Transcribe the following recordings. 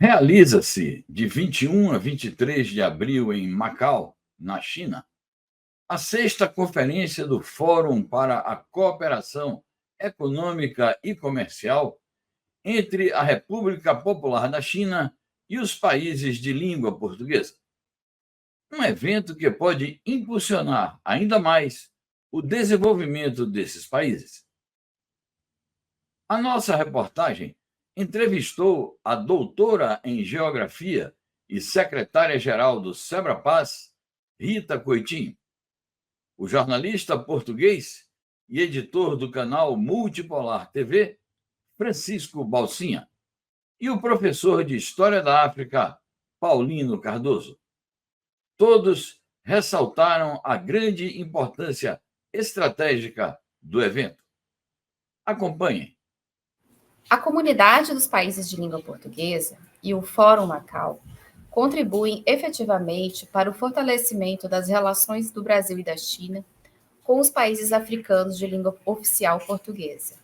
Realiza-se de 21 a 23 de abril em Macau, na China, a sexta conferência do Fórum para a Cooperação Econômica e Comercial entre a República Popular da China e os países de língua portuguesa. Um evento que pode impulsionar ainda mais o desenvolvimento desses países. A nossa reportagem entrevistou a doutora em Geografia e secretária-geral do SEBRAPAZ, Rita Coitinho, o jornalista português e editor do canal Multipolar TV, Francisco Balsinha, e o professor de História da África, Paulino Cardoso. Todos ressaltaram a grande importância estratégica do evento. Acompanhem. A comunidade dos países de língua portuguesa e o Fórum Macau contribuem efetivamente para o fortalecimento das relações do Brasil e da China com os países africanos de língua oficial portuguesa.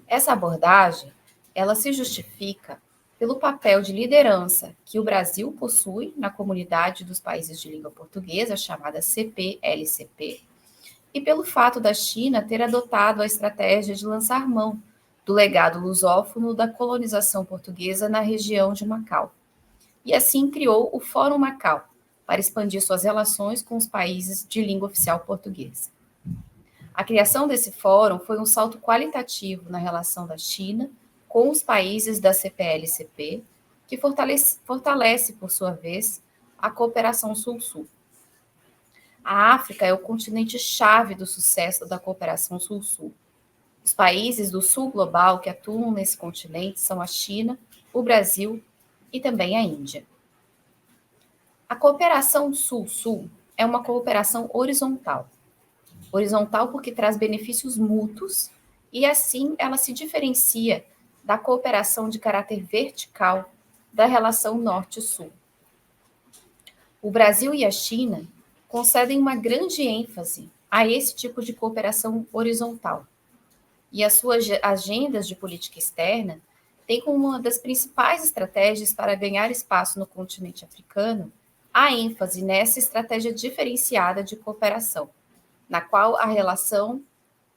Essa abordagem, ela se justifica pelo papel de liderança que o Brasil possui na comunidade dos países de língua portuguesa, chamada CPLCP, e pelo fato da China ter adotado a estratégia de lançar mão do legado lusófono da colonização portuguesa na região de Macau. E assim criou o Fórum Macau, para expandir suas relações com os países de língua oficial portuguesa. A criação desse fórum foi um salto qualitativo na relação da China com os países da CPLCP, que fortalece, por sua vez, a cooperação Sul-Sul. A África é o continente-chave do sucesso da cooperação Sul-Sul. Os países do Sul global que atuam nesse continente são a China, o Brasil e também a Índia. A cooperação Sul-Sul é uma cooperação horizontal. Horizontal porque traz benefícios mútuos e, assim, ela se diferencia da cooperação de caráter vertical da relação Norte-Sul. O Brasil e a China concedem uma grande ênfase a esse tipo de cooperação horizontal. E as suas agendas de política externa têm como uma das principais estratégias para ganhar espaço no continente africano a ênfase nessa estratégia diferenciada de cooperação, na qual a relação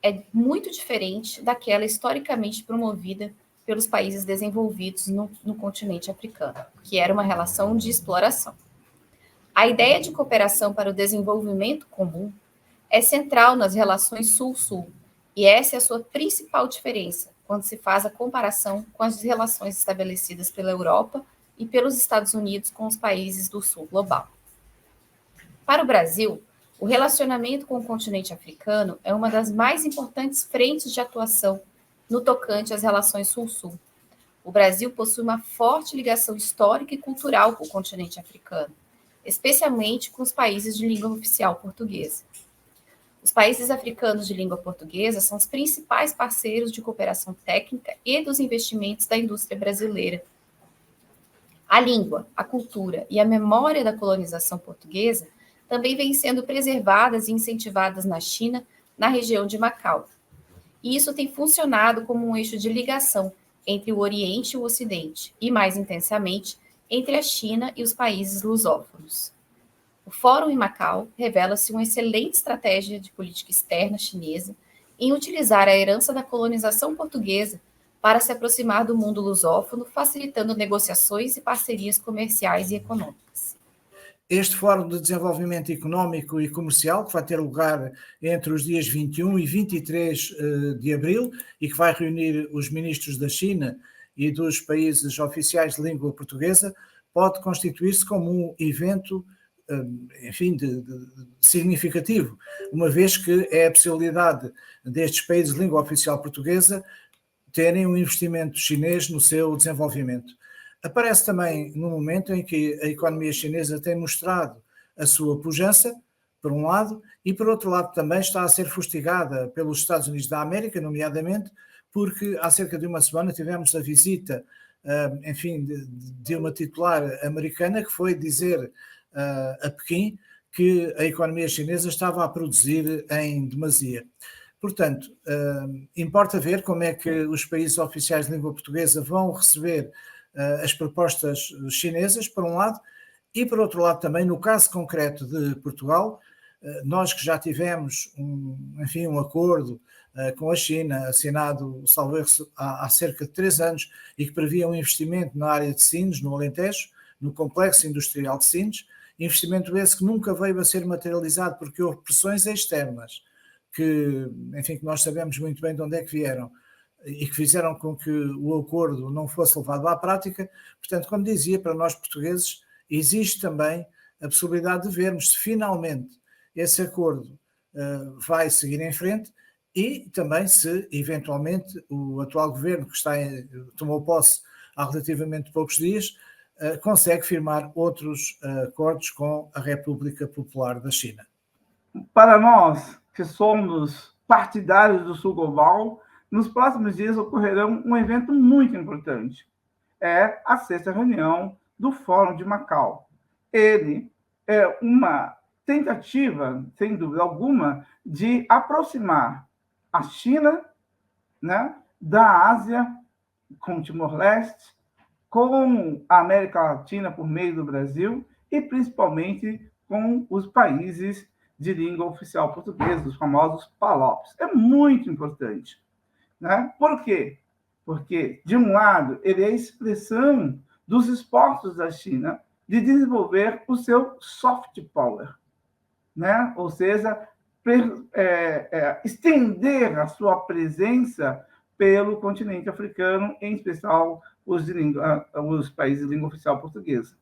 é muito diferente daquela historicamente promovida pelos países desenvolvidos no continente africano, que era uma relação de exploração. A ideia de cooperação para o desenvolvimento comum é central nas relações Sul-Sul, e essa é a sua principal diferença quando se faz a comparação com as relações estabelecidas pela Europa e pelos Estados Unidos com os países do Sul global. Para o Brasil, o relacionamento com o continente africano é uma das mais importantes frentes de atuação no tocante às relações Sul-Sul. O Brasil possui uma forte ligação histórica e cultural com o continente africano, especialmente com os países de língua oficial portuguesa. Os países africanos de língua portuguesa são os principais parceiros de cooperação técnica e dos investimentos da indústria brasileira. A língua, a cultura e a memória da colonização portuguesa também vêm sendo preservadas e incentivadas na China, na região de Macau. E isso tem funcionado como um eixo de ligação entre o Oriente e o Ocidente, e mais intensamente, entre a China e os países lusófonos. O Fórum em Macau revela-se uma excelente estratégia de política externa chinesa em utilizar a herança da colonização portuguesa para se aproximar do mundo lusófono, facilitando negociações e parcerias comerciais e econômicas. Este Fórum de Desenvolvimento Económico e Comercial, que vai ter lugar entre os dias 21 e 23 de abril e que vai reunir os ministros da China e dos países oficiais de língua portuguesa, pode constituir-se como um evento significativo, uma vez que é a possibilidade destes países de língua oficial portuguesa terem um investimento chinês no seu desenvolvimento. Aparece também no momento em que a economia chinesa tem mostrado a sua pujança, por um lado, e por outro lado também está a ser fustigada pelos Estados Unidos da América, nomeadamente, porque há cerca de uma semana tivemos a visita, de uma titular americana que foi dizer a Pequim que a economia chinesa estava a produzir em demasia. Portanto, importa ver como é que os países oficiais de língua portuguesa vão receber as propostas chinesas, por um lado, e, por outro lado, também, no caso concreto de Portugal, nós que já tivemos um acordo com a China, assinado, salvo erro, há cerca de 3 anos, e que previa um investimento na área de Sines, no Alentejo, no complexo industrial de Sines, investimento esse que nunca veio a ser materializado porque houve pressões externas que nós sabemos muito bem de onde é que vieram e que fizeram com que o acordo não fosse levado à prática. Portanto, como dizia, para nós portugueses existe também a possibilidade de vermos se finalmente esse acordo vai seguir em frente e também se eventualmente o atual governo que tomou posse há relativamente poucos dias consegue firmar outros acordos com a República Popular da China. Para nós, que somos partidários do Sul Global, nos próximos dias ocorrerão um evento muito importante. É a 6ª reunião do Fórum de Macau. Ele é uma tentativa, sem dúvida alguma, de aproximar a China, né, da Ásia, com Timor-Leste, com a América Latina por meio do Brasil e principalmente com os países de língua oficial portuguesa, os famosos PALOPs. É muito importante, né? Por quê? Porque, de um lado, ele é a expressão dos esforços da China de desenvolver o seu soft power, né? Ou seja, estender a sua presença pelo continente africano, em especial os países de língua oficial portuguesa.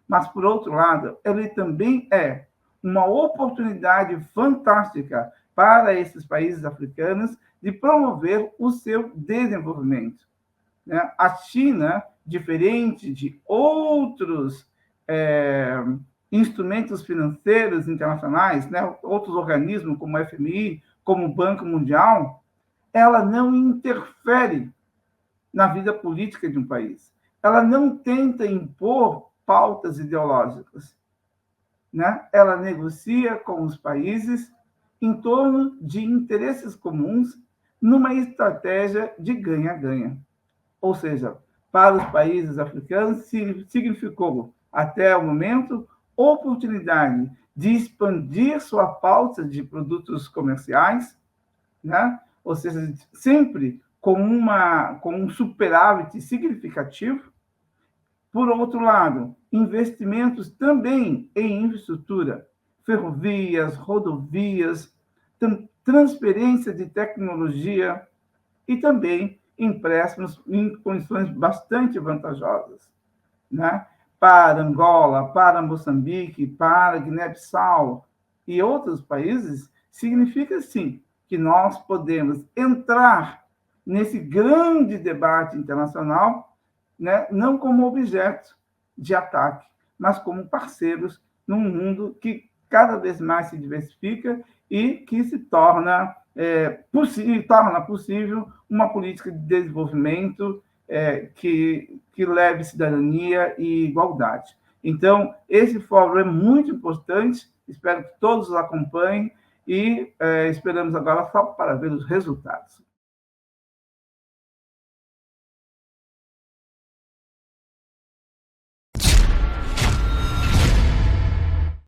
Mas, por outro lado, ele também é uma oportunidade fantástica para esses países africanos de promover o seu desenvolvimento, né? A China, diferente de outros instrumentos financeiros internacionais, né, outros organismos como o FMI, como o Banco Mundial, ela não interfere na vida política de um país. Ela não tenta impor pautas ideológicas, né? Ela negocia com os países em torno de interesses comuns numa estratégia de ganha-ganha. Ou seja, para os países africanos, significou, até o momento, oportunidade de expandir sua pauta de produtos comerciais, né? Ou seja, sempre com um superávit significativo. Por outro lado, investimentos também em infraestrutura, ferrovias, rodovias, transferência de tecnologia e também empréstimos em condições bastante vantajosas, né? Para Angola, para Moçambique, para Guiné-Bissau e outros países, significa, sim, que nós podemos entrar nesse grande debate internacional, né, não como objeto de ataque, mas como parceiros num mundo que cada vez mais se diversifica e que se torna possível uma política de desenvolvimento que leve cidadania e igualdade. Então, esse fórum é muito importante, espero que todos o acompanhem e esperamos agora só para ver os resultados.